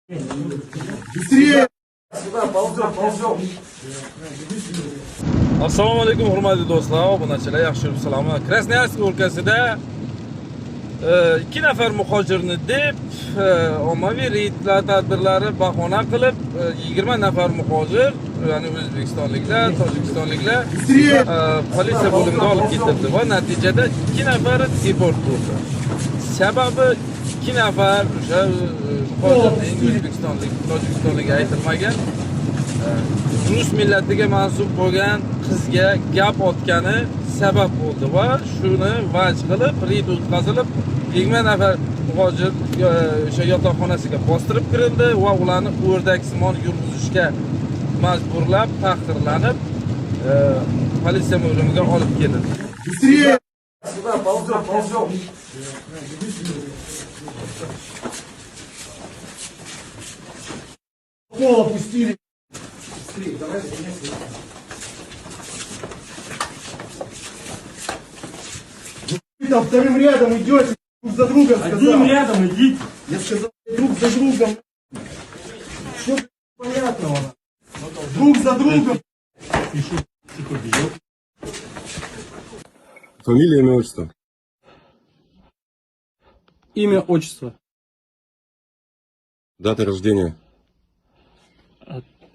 Быстрее! Assalomu alaykum hurmatli do'stlar, obunachilar, yaxshi yuribsizlarmi? Krasnoyarsk o'lkasida 2 nafar muhojirni deb ommaviy reydlar tadbirlari bahona qilib 20 nafar muhojir, ya'ni o'zbekistonliklar, tojikistonliklar politsiya bo'limiga olib ketildi va natijada 2 nafari deport bo'ldi. Sababi 2 nafar o'sha muhojirning o'zbekistonlik, tojikistonlik aytilmagan rus millatiga mansub bo'lgan qizga gap otgani sabab bo'ldi va shuni vaj qilib reyd o'tkazilib 20 nafar muhojir o'sha yotoqxonasiga bostirib kirildi va ularni o'rdaksimon yurg'izishga majburlab, tahqirlanib politsiya bo'limiga olib kelindi. Быстрее! Пол опустили. Быстрее, давай, вы там вторым рядом идете, друг за другом сказал. Одним рядом идите. Я сказал, друг за другом. Все понятного. Друг за другом. Фамилия, имя, отчество. Имя, отчество. Дата рождения.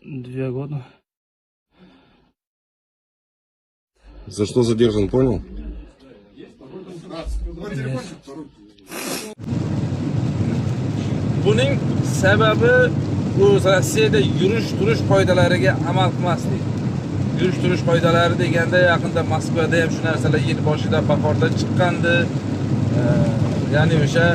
2 года. За что задержан, понял? Buning sababi o'z Rossiyada yurish-turish qoidalariga amal qilmaslik. Yurish-turish qoidalari deganda yaqinda Moskvada ham shu narsalar yil boshida bahorda chiqqandi. Ya'ni o'sha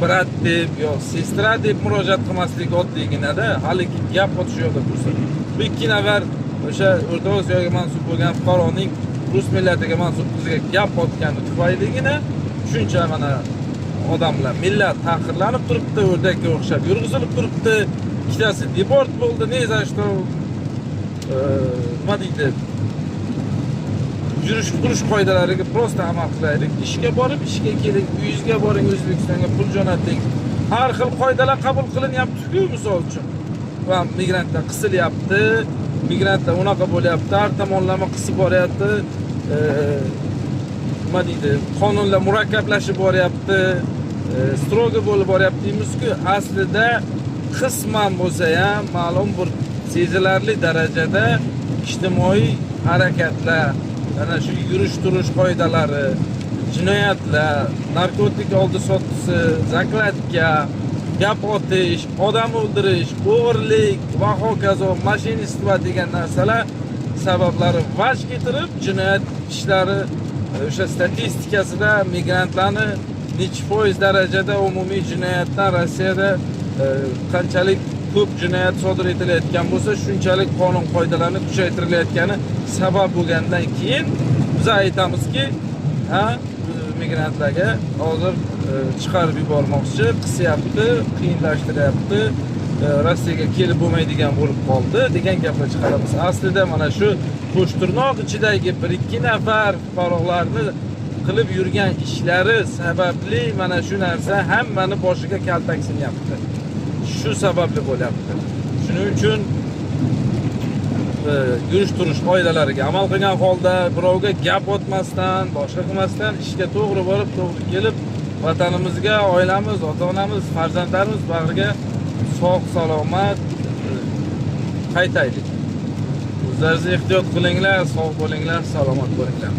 brat deb yo sestra deb murojaat qilmaslik oddiygina-da, haligi gap otish yo'lda tursa. Bu 2 nafar o'sha O'rta Osiyoga mansub bo'lgan fuqaroning rus millatiga mansub qiziga gap otgani tufayligina shuncha mana odamlar, millat tahqirlanib turibdi, o'rdakka o'xshab yurg'izilib turibdi. Ikkitasi deport bo'ldi. Ne za что nima deydi? Yurish qoidalariga prosta amal qilaylik. Ishga borib, ishga keling, uyingizga boring, O'zbekistonga pul jo'nating. Har xil qoidalar qabul qilinyapti-ku, misol uchun. Va migrantlar qisilyapti, migrantlar unaqa bo'lyapti, har tomonlama qisib boryapti. Nima deydi? Qonunlar murakkablashib boryapti, strogo bo'lib boryapti deymiz-ku, aslida qisman bo'lsa ham ma'lum bir sezilarli darajada ijtimoiy harakatlar, ana shu yurish-turish qoidalari, jinoyatlar, narkotik oldi sotisi, zakladka, gap otish, odam o'ldirish, o'g'irlik va hokazo, mashinistva degan narsalar sabablari vaj keltirib, jinoyat ishlari o'sha statistikasida migrantlarni necha foiz darajada umumiy jinoyatdan Rossiyada qanchalik ko'p jinoyat sodir etilayotgan bo'lsa, shunchalik qonun qoidalarini kuchaytirilayotgani sabab bo'lgandan keyin biz aytamizki, migrantlarga hozir chiqarib yubormoqchi, qisyapti, qiyinlashtiryapti, Rossiyaga kelib bo'lmaydigan bo'lib qoldi degan gaplar chiqaramiz. Aslida mana shu Qo'shtirnoq ichidagi 1-2 nafar fuqarolarni qilib yurgan ishlari sababli mana shu narsa hammani boshiga kaltak sinyapti. Shu sababli bo'lyapti. Shuning uchun yurish-turish qoidalariga amal qilgan holda, birovga gap otmasdan, boshqa qilmasdan ishga to'g'ri borib, to'g'ri kelib, vatanimizga, oilamiz, ota-onamiz, farzandlarimiz bag'riga sog' salomat qaytaylik. O'zlaringiz ehtiyot qilinglar, sog' bo'linglar, salomat bo'linglar.